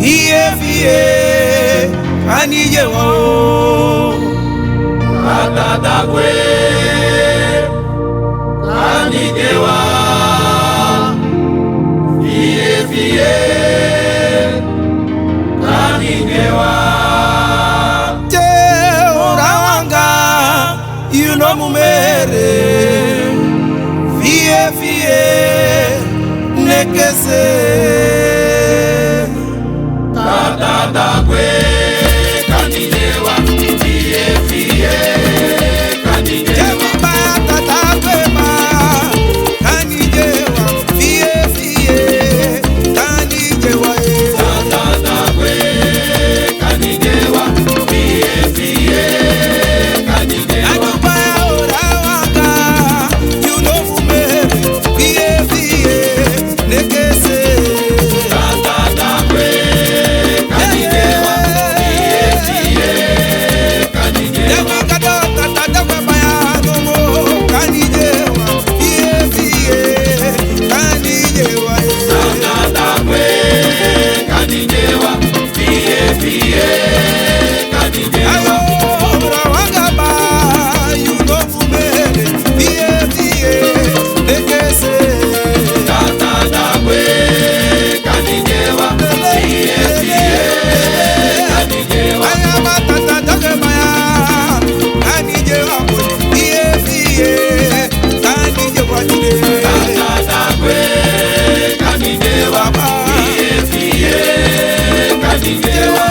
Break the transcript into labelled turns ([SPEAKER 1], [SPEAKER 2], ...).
[SPEAKER 1] Iefie kanije wo
[SPEAKER 2] Atadagwe kanije wa Iefie kanije wa
[SPEAKER 1] te orawanga you know mumere Iefie nekese
[SPEAKER 2] Atadagwe kanije wa Iefie kanije wa
[SPEAKER 1] Atadagwe ma kanije wa Iefie kanije wa
[SPEAKER 2] Atadagwe kanije wa Iefie kanije wa
[SPEAKER 1] Aduba orawanga you know mumere Iefie nekese
[SPEAKER 2] Atadagwe kanije wa Iefie kanije wa Atadagwe kanije wa Iefie kanije wa Atadagwe kanije wa Iefie kanije wa Atadagwe kanije wa Iefie kanije wa